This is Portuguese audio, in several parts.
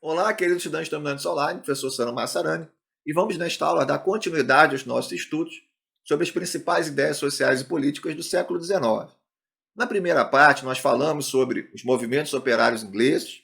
Olá, queridos estudantes dominantes online, professor Sano Massarani, e vamos nesta aula dar continuidade aos nossos estudos sobre as principais ideias sociais e políticas do século XIX. Na primeira parte, nós falamos sobre os movimentos operários ingleses,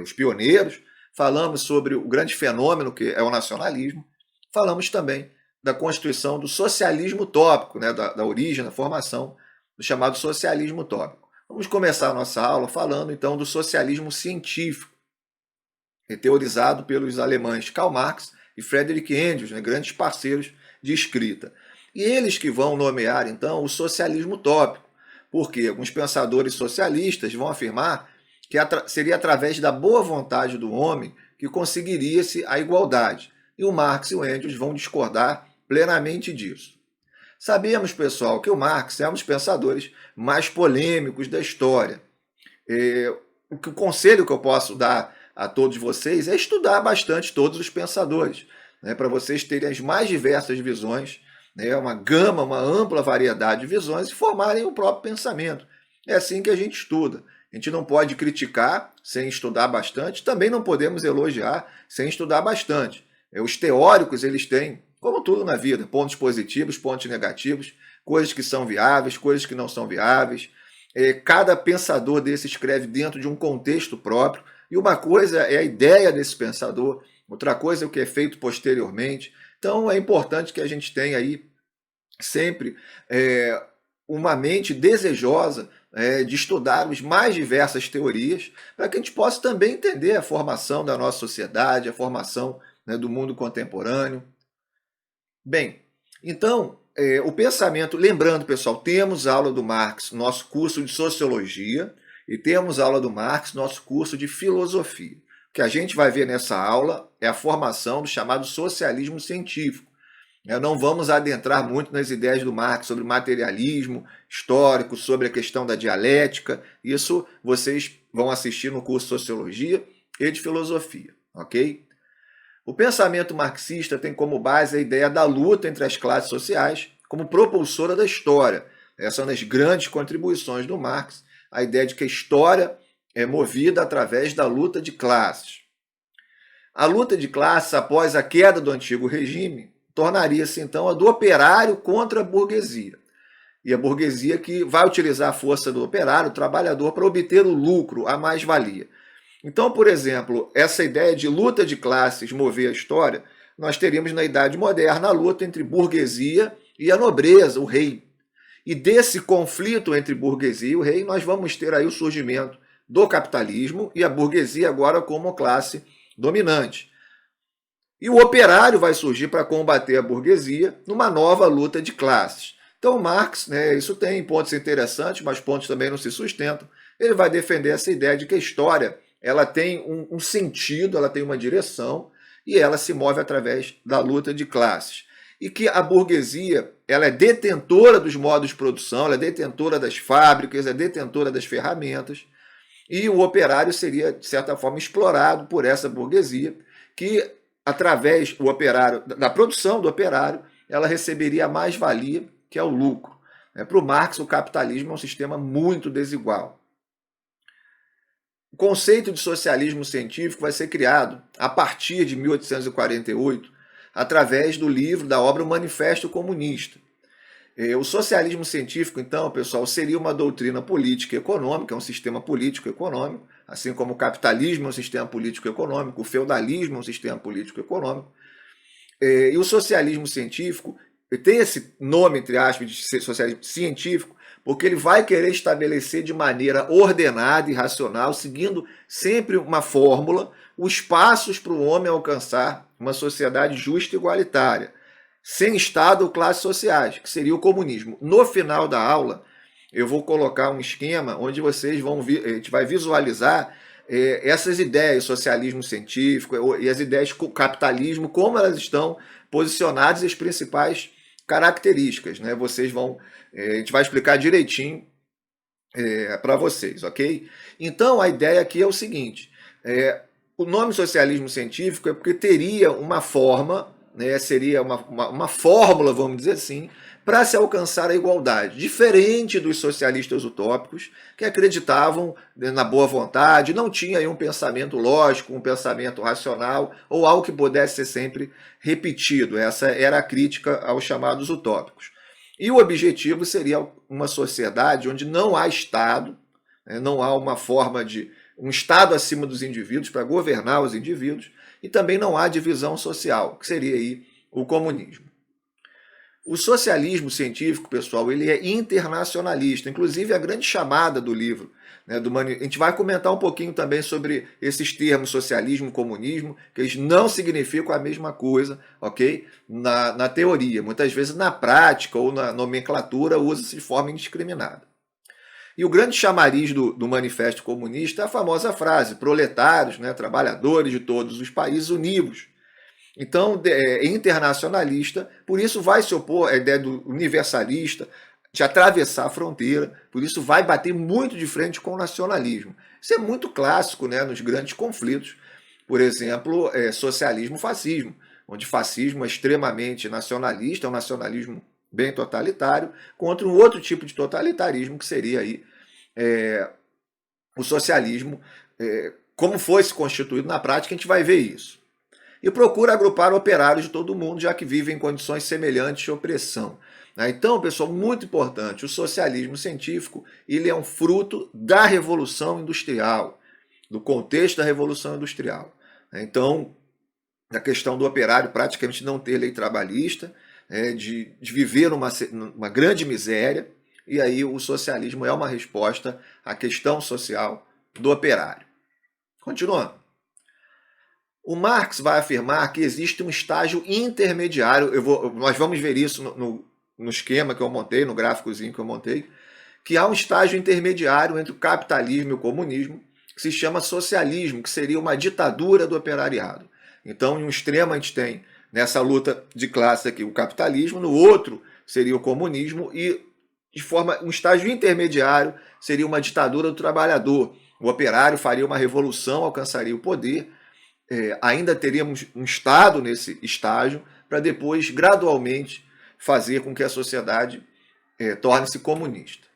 os pioneiros, falamos sobre o grande fenômeno que é o nacionalismo, falamos também da constituição do socialismo utópico, da origem, da formação do chamado socialismo utópico. Vamos começar a nossa aula falando então do socialismo científico, teorizado pelos alemães Karl Marx e Friedrich Engels, grandes parceiros de escrita. E eles que vão nomear, então, o socialismo utópico, porque alguns pensadores socialistas vão afirmar que seria através da boa vontade do homem que conseguiria-se a igualdade. E o Marx e o Engels vão discordar plenamente disso. Sabemos, pessoal, que o Marx é um dos pensadores mais polêmicos da história. O conselho que eu posso dar a todos vocês é estudar bastante todos os pensadores, para vocês terem as mais diversas visões, uma ampla variedade de visões e formarem o próprio pensamento. É assim que a gente estuda. A gente não pode criticar sem estudar bastante, também não podemos elogiar sem estudar bastante. Os teóricos, eles têm, como tudo na vida, pontos positivos, pontos negativos, coisas que são viáveis, coisas que não são viáveis. Cada pensador desse escreve dentro de um contexto próprio, e uma coisa é a ideia desse pensador, outra coisa é o que é feito posteriormente. Então é importante que a gente tenha aí sempre uma mente desejosa de estudar as mais diversas teorias, para que a gente possa também entender a formação da nossa sociedade, a formação do mundo contemporâneo. Bem, então, o pensamento, lembrando, pessoal, temos aula do Marx, nosso curso de Sociologia, e temos aula do Marx, nosso curso de Filosofia. O que a gente vai ver nessa aula é a formação do chamado socialismo científico. Não vamos adentrar muito nas ideias do Marx sobre materialismo histórico, sobre a questão da dialética. Isso vocês vão assistir no curso de Sociologia e de Filosofia, ok? O pensamento marxista tem como base a ideia da luta entre as classes sociais como propulsora da história. Essa é uma das grandes contribuições do Marx, a ideia de que a história é movida através da luta de classes. A luta de classes, após a queda do antigo regime, tornaria-se então a do operário contra a burguesia. E a burguesia que vai utilizar a força do operário, o trabalhador, para obter o lucro, a mais-valia. Então, por exemplo, essa ideia de luta de classes mover a história, nós teríamos na Idade Moderna a luta entre burguesia e a nobreza, o rei. E desse conflito entre burguesia e o rei, nós vamos ter aí o surgimento do capitalismo e a burguesia agora como classe dominante. E o operário vai surgir para combater a burguesia numa nova luta de classes. Então, Marx, isso tem pontos interessantes, mas pontos também não se sustentam. Ele vai defender essa ideia de que a história ela tem um sentido, ela tem uma direção e ela se move através da luta de classes. E que a burguesia ela é detentora dos modos de produção, ela é detentora das fábricas, é detentora das ferramentas, e o operário seria, de certa forma, explorado por essa burguesia, que, através da produção do operário, ela receberia a mais-valia, que é o lucro. Para o Marx, o capitalismo é um sistema muito desigual. O conceito de socialismo científico vai ser criado a partir de 1848, através do livro, da obra O Manifesto Comunista. O socialismo científico, então, pessoal, seria uma doutrina política e econômica, um sistema político e econômico, assim como o capitalismo é um sistema político e econômico, o feudalismo é um sistema político e econômico. E o socialismo científico tem esse nome, entre aspas, de socialismo científico, porque ele vai querer estabelecer de maneira ordenada e racional, seguindo sempre uma fórmula, os passos para o homem alcançar uma sociedade justa e igualitária, sem Estado ou classes sociais, que seria o comunismo. No final da aula, eu vou colocar um esquema onde vocês a gente vai visualizar essas ideias, socialismo científico e as ideias do capitalismo, como elas estão posicionadas e as principais características. A gente vai explicar direitinho para vocês, ok? Então, a ideia aqui é o seguinte, o nome socialismo científico é porque teria uma forma, seria uma fórmula, vamos dizer assim, para se alcançar a igualdade, diferente dos socialistas utópicos, que acreditavam na boa vontade, não tinha aí um pensamento lógico, um pensamento racional, ou algo que pudesse ser sempre repetido. Essa era a crítica aos chamados utópicos. E o objetivo seria uma sociedade onde não há Estado, não há uma forma de um Estado acima dos indivíduos para governar os indivíduos, e também não há divisão social, que seria aí o comunismo. O socialismo científico, pessoal, ele é internacionalista, inclusive a grande chamada do livro. A gente vai comentar um pouquinho também sobre esses termos socialismo e comunismo, que eles não significam a mesma coisa, ok? Na teoria. Muitas vezes na prática ou na nomenclatura usa-se de forma indiscriminada. E o grande chamariz do Manifesto Comunista é a famosa frase: proletários, trabalhadores de todos os países unidos. Então, é internacionalista, por isso vai se opor à ideia do universalista, de atravessar a fronteira, por isso vai bater muito de frente com o nacionalismo. Isso é muito clássico, nos grandes conflitos, por exemplo, socialismo e fascismo, onde fascismo é extremamente nacionalista, é um nacionalismo bem totalitário, contra um outro tipo de totalitarismo, que seria aí, o socialismo, como foi se constituído na prática, a gente vai ver isso. E procura agrupar operários de todo o mundo, já que vivem em condições semelhantes de opressão. Então, pessoal, muito importante, o socialismo científico ele é um fruto da Revolução Industrial, do contexto da Revolução Industrial. Então, a questão do operário praticamente não ter lei trabalhista, de viver uma grande miséria, e aí o socialismo é uma resposta à questão social do operário. Continuando. O Marx vai afirmar que existe um estágio intermediário, nós vamos ver isso no esquema que eu montei, no gráficozinho que eu montei, que há um estágio intermediário entre o capitalismo e o comunismo, que se chama socialismo, que seria uma ditadura do operariado. Então, em um extremo a gente tem, nessa luta de classe aqui, o capitalismo, no outro seria o comunismo, e de forma um estágio intermediário seria uma ditadura do trabalhador. O operário faria uma revolução, alcançaria o poder, ainda teríamos um Estado nesse estágio, para depois, gradualmente, fazer com que a sociedade torne-se comunista.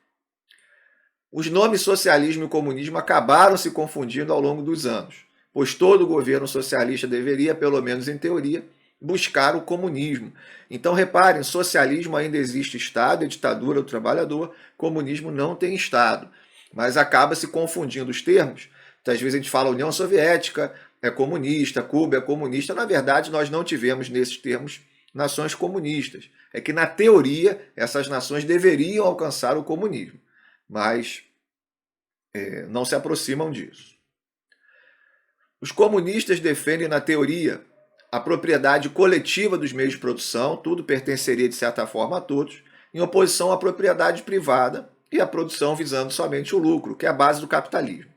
Os nomes socialismo e comunismo acabaram se confundindo ao longo dos anos, pois todo governo socialista deveria, pelo menos em teoria, buscar o comunismo. Então, reparem, socialismo ainda existe Estado, é ditadura do trabalhador, comunismo não tem Estado, mas acaba se confundindo os termos. Muitas vezes a gente fala União Soviética é comunista, Cuba é comunista. Na verdade, nós não tivemos nesses termos nações comunistas. É que, na teoria, essas nações deveriam alcançar o comunismo, mas não se aproximam disso. Os comunistas defendem, na teoria, a propriedade coletiva dos meios de produção, tudo pertenceria, de certa forma, a todos, em oposição à propriedade privada e à produção visando somente o lucro, que é a base do capitalismo.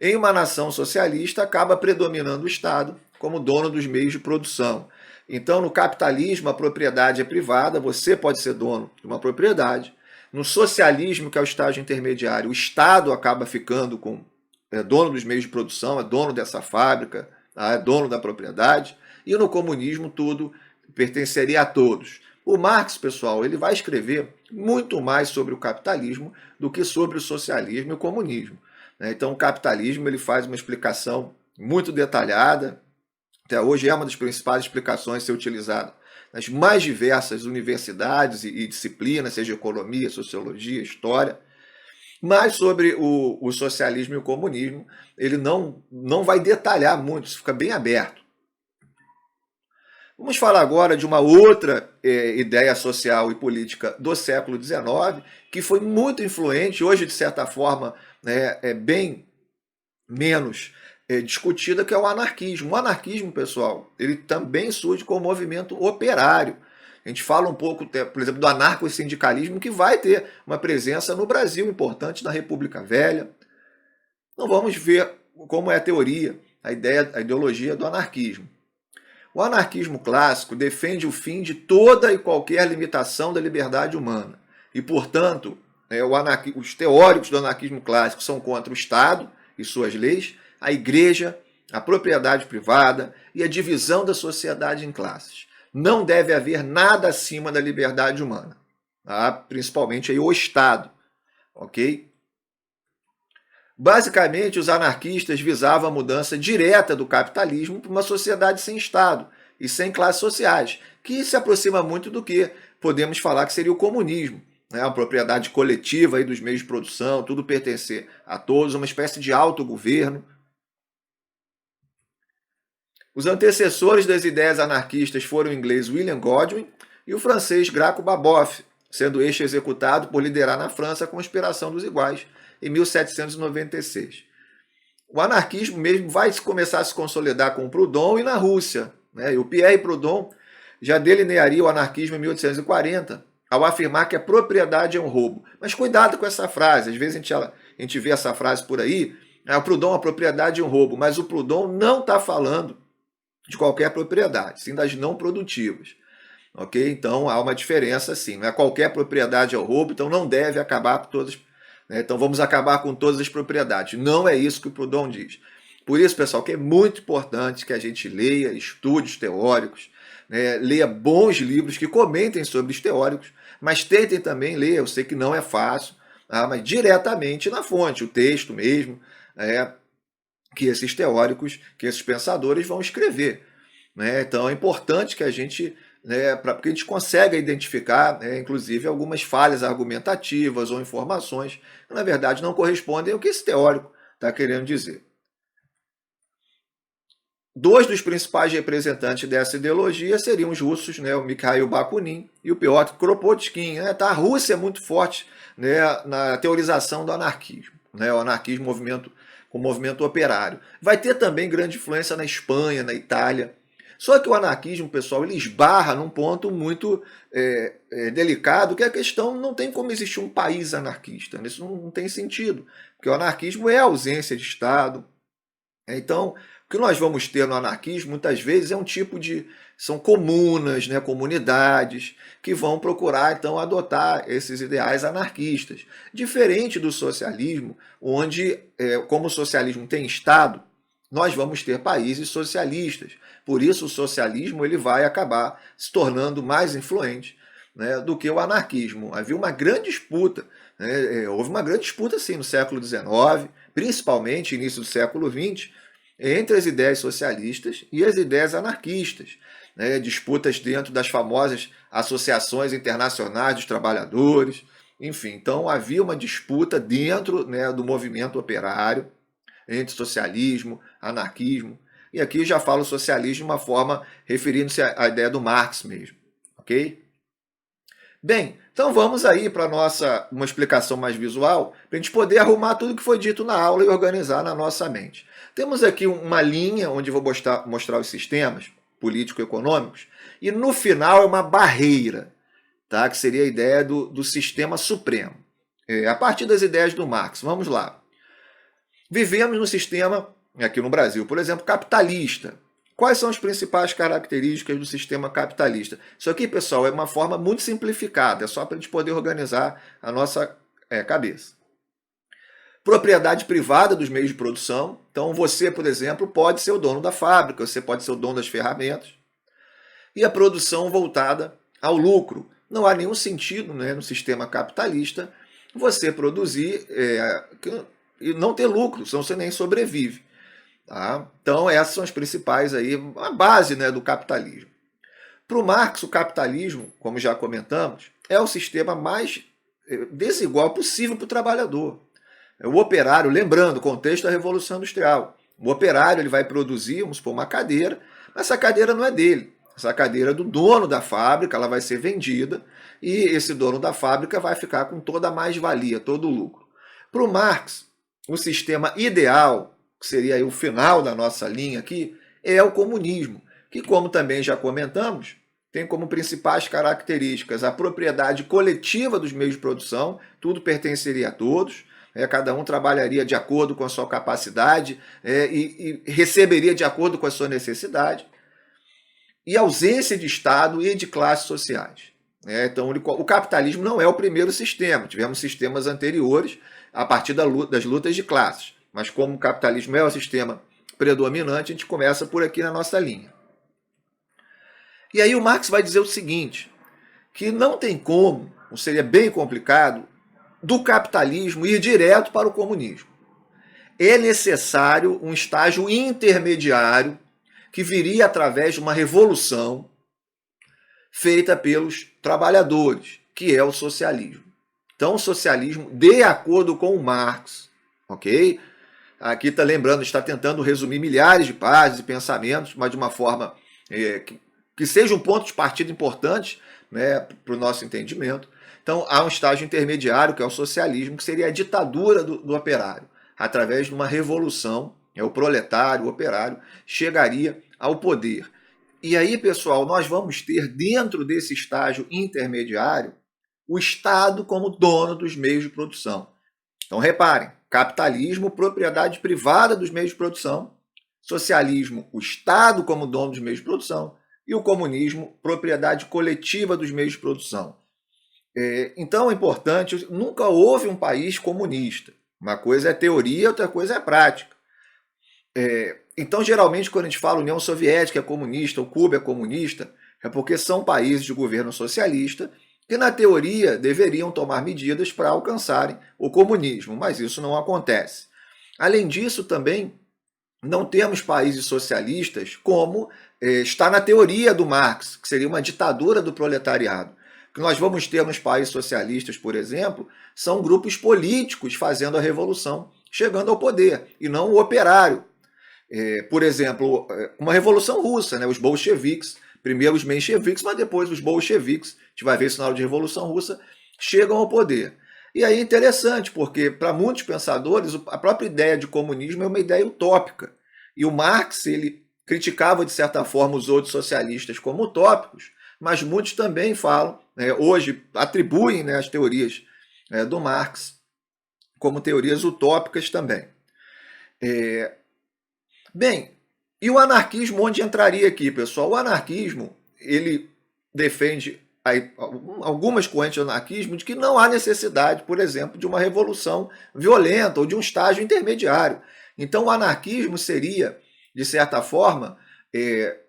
Em uma nação socialista, acaba predominando o Estado como dono dos meios de produção. Então, no capitalismo, a propriedade é privada, você pode ser dono de uma propriedade. No socialismo, que é o estágio intermediário, o Estado acaba ficando dono dos meios de produção, é dono dessa fábrica, é dono da propriedade. E no comunismo, tudo pertenceria a todos. O Marx, pessoal, ele vai escrever muito mais sobre o capitalismo do que sobre o socialismo e o comunismo. Então, o capitalismo ele faz uma explicação muito detalhada, até hoje é uma das principais explicações a ser utilizada nas mais diversas universidades e disciplinas, seja economia, sociologia, história. Mas sobre o socialismo e o comunismo, ele não vai detalhar muito, isso fica bem aberto. Vamos falar agora de uma outra ideia social e política do século XIX, que foi muito influente, hoje, de certa forma, é bem menos discutida, que é o anarquismo. O anarquismo, pessoal, ele também surge como movimento operário. A gente fala um pouco, por exemplo, do anarcossindicalismo, que vai ter uma presença no Brasil importante, na República Velha. Então vamos ver como é a teoria, a ideologia do anarquismo. O anarquismo clássico defende o fim de toda e qualquer limitação da liberdade humana. E, portanto, os teóricos do anarquismo clássico são contra o Estado e suas leis, a igreja, a propriedade privada e a divisão da sociedade em classes. Não deve haver nada acima da liberdade humana, tá? Principalmente aí o Estado, ok? Basicamente, os anarquistas visavam a mudança direta do capitalismo para uma sociedade sem Estado e sem classes sociais, que se aproxima muito do que podemos falar que seria o comunismo, né? A propriedade coletiva aí dos meios de produção, tudo pertencer a todos, uma espécie de autogoverno. Os antecessores das ideias anarquistas foram o inglês William Godwin e o francês Graco Babeuf, sendo este executado por liderar na França a Conspiração dos Iguais, em 1796. O anarquismo mesmo vai começar a se consolidar com o Proudhon e na Rússia, né? E o Pierre Proudhon já delinearia o anarquismo em 1840, ao afirmar que a propriedade é um roubo. Mas cuidado com essa frase, às vezes a gente vê essa frase por aí, o Proudhon, a propriedade é um roubo, mas o Proudhon não está falando de qualquer propriedade, sim das não produtivas. Ok? Então há uma diferença sim, não é qualquer propriedade é o roubo, então não deve acabar com todas. Então vamos acabar com todas as propriedades. Não é isso que o Proudhon diz. Por isso, pessoal, que é muito importante que a gente leia estudos teóricos, né, leia bons livros que comentem sobre os teóricos, mas tentem também ler, eu sei que não é fácil, mas diretamente na fonte, o texto mesmo, que esses teóricos, que esses pensadores vão escrever. Né? Então é importante que a gente, porque a gente consegue identificar, inclusive, algumas falhas argumentativas ou informações que, na verdade, não correspondem ao que esse teórico está querendo dizer. Dois dos principais representantes dessa ideologia seriam os russos, o Mikhail Bakunin e o Piotr Kropotkin. A Rússia é muito forte, na teorização do anarquismo, o anarquismo com o movimento operário. Vai ter também grande influência na Espanha, na Itália. Só que o anarquismo, pessoal, ele esbarra num ponto muito delicado, que é a questão, não tem como existir um país anarquista. Isso não tem sentido, porque o anarquismo é a ausência de Estado. Então, o que nós vamos ter no anarquismo, muitas vezes, é um tipo de... São comunas, comunidades, que vão procurar, então, adotar esses ideais anarquistas. Diferente do socialismo, onde, como o socialismo tem Estado, nós vamos ter países socialistas. Por isso, o socialismo ele vai acabar se tornando mais influente, do que o anarquismo. Havia uma grande disputa. Houve uma grande disputa, sim, no século XIX, principalmente no início do século XX, entre as ideias socialistas e as ideias anarquistas. Disputas dentro das famosas associações internacionais dos trabalhadores. Enfim, então havia uma disputa dentro do movimento operário, entre socialismo, anarquismo. E aqui já falo socialismo de uma forma referindo-se à ideia do Marx mesmo. Ok? Bem, então vamos aí para uma explicação mais visual, para a gente poder arrumar tudo que foi dito na aula e organizar na nossa mente. Temos aqui uma linha onde vou mostrar os sistemas político-econômicos, e no final é uma barreira, tá? Que seria a ideia do sistema supremo. A partir das ideias do Marx, vamos lá. Vivemos no sistema, aqui no Brasil, por exemplo, capitalista. Quais são as principais características do sistema capitalista? Isso aqui, pessoal, é uma forma muito simplificada, é só para a gente poder organizar a nossa cabeça. Propriedade privada dos meios de produção. Então, você, por exemplo, pode ser o dono da fábrica, você pode ser o dono das ferramentas. E a produção voltada ao lucro. Não há nenhum sentido, no sistema capitalista você produzir e não ter lucro, senão você nem sobrevive. Tá? Então, essas são as principais, a base do capitalismo. Para o Marx, o capitalismo, como já comentamos, é o sistema mais desigual possível para o trabalhador. O operário, lembrando, o contexto da Revolução Industrial, o operário ele vai produzir, vamos supor, uma cadeira, mas essa cadeira não é dele. Essa cadeira é do dono da fábrica, ela vai ser vendida e esse dono da fábrica vai ficar com toda a mais-valia, todo o lucro. Para o Marx, o sistema ideal, que seria aí o final da nossa linha aqui, é o comunismo, que, como também já comentamos, tem como principais características a propriedade coletiva dos meios de produção, tudo pertenceria a todos, cada um trabalharia de acordo com a sua capacidade e receberia de acordo com a sua necessidade, e ausência de Estado e de classes sociais. Então, o capitalismo não é o primeiro sistema, tivemos sistemas anteriores a partir das lutas de classes, mas como o capitalismo é o sistema predominante, a gente começa por aqui na nossa linha. E aí o Marx vai dizer o seguinte, que não tem como, ou seria bem complicado, do capitalismo ir direto para o comunismo. É necessário um estágio intermediário que viria através de uma revolução feita pelos trabalhadores, que é o socialismo. Então, o socialismo, de acordo com o Marx, ok? Aqui está lembrando, está tentando resumir milhares de páginas e pensamentos, mas de uma forma que seja um ponto de partida importante, né, para o nosso entendimento. Então, há um estágio intermediário, que é o socialismo, que seria a ditadura do operário. Através de uma revolução, o proletário, o operário, chegaria ao poder. E aí, pessoal, nós vamos ter dentro desse estágio intermediário o Estado como dono dos meios de produção. Então, reparem, capitalismo, propriedade privada dos meios de produção, socialismo, o Estado como dono dos meios de produção, e o comunismo, propriedade coletiva dos meios de produção. Então, é importante, nunca houve um país comunista. Uma coisa é teoria, outra coisa é prática. Então, geralmente, quando a gente fala União Soviética é comunista, ou Cuba é comunista, é porque são países de governo socialista que, na teoria, deveriam tomar medidas para alcançarem o comunismo, mas isso não acontece. Além disso, também, não temos países socialistas como está na teoria do Marx, que seria uma ditadura do proletariado. O que nós vamos ter nos países socialistas, por exemplo, são grupos políticos fazendo a revolução, chegando ao poder, e não o operário. Por exemplo, uma revolução russa, né? Os bolcheviques, primeiro os mencheviques, mas depois os bolcheviques, a gente vai ver isso na hora de Revolução Russa, chegam ao poder. E aí é interessante, porque para muitos pensadores a própria ideia de comunismo é uma ideia utópica. E o Marx, ele criticava de certa forma os outros socialistas como utópicos, mas muitos também falam, hoje atribuem, as teorias do Marx como teorias utópicas também. Bem, e o anarquismo onde entraria aqui, pessoal? O anarquismo, ele defende algumas correntes do anarquismo de que não há necessidade, por exemplo, de uma revolução violenta ou de um estágio intermediário. Então, o anarquismo seria, de certa forma,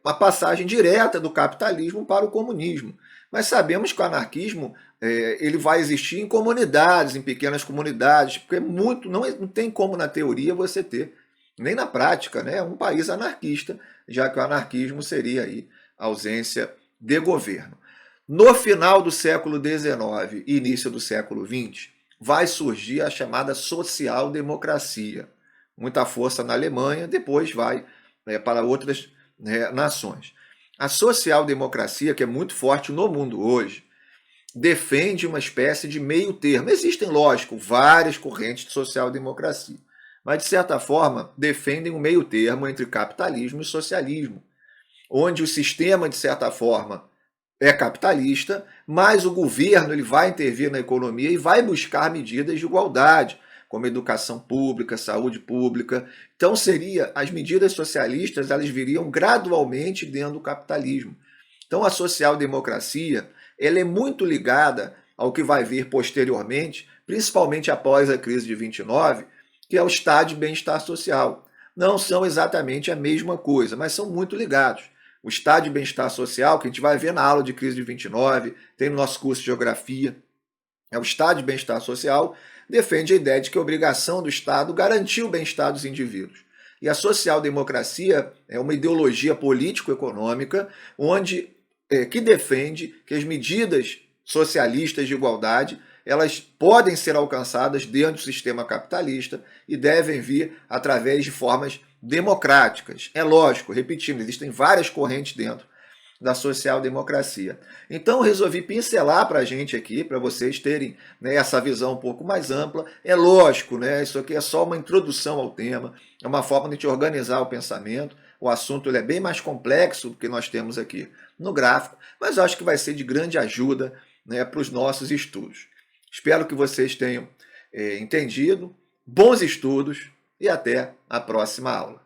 uma passagem direta do capitalismo para o comunismo. Mas sabemos que o anarquismo ele vai existir em comunidades, em pequenas comunidades, porque não tem como na teoria você ter, nem na prática, um país anarquista, já que o anarquismo seria aí a ausência de governo. No final do século XIX e início do século XX, vai surgir a chamada social-democracia. Muita força na Alemanha, depois vai para outras nações. A social-democracia, que é muito forte no mundo hoje, defende uma espécie de meio termo. Existem, lógico, várias correntes de social-democracia, mas, de certa forma, defendem um meio termo entre capitalismo e socialismo, onde o sistema, de certa forma, é capitalista, mas o governo ele vai intervir na economia e vai buscar medidas de igualdade, como educação pública, saúde pública. Então, as medidas socialistas elas viriam gradualmente dentro do capitalismo. Então, a social-democracia ela é muito ligada ao que vai vir posteriormente, principalmente após a crise de 29, que é o estado de bem-estar social. Não são exatamente a mesma coisa, mas são muito ligados. O estado de bem-estar social, que a gente vai ver na aula de crise de 29, tem no nosso curso de geografia, o estado de bem-estar social defende a ideia de que é obrigação do Estado garantir o bem-estar dos indivíduos. E a social-democracia é uma ideologia político-econômica que defende que as medidas socialistas de igualdade elas podem ser alcançadas dentro do sistema capitalista e devem vir através de formas democráticas. É lógico, repetindo, existem várias correntes dentro da social-democracia. Então, eu resolvi pincelar para a gente aqui, para vocês terem essa visão um pouco mais ampla. É lógico, isso aqui é só uma introdução ao tema, é uma forma de a gente organizar o pensamento. O assunto ele é bem mais complexo do que nós temos aqui no gráfico, mas eu acho que vai ser de grande ajuda para os nossos estudos. Espero que vocês tenham entendido. Bons estudos e até a próxima aula.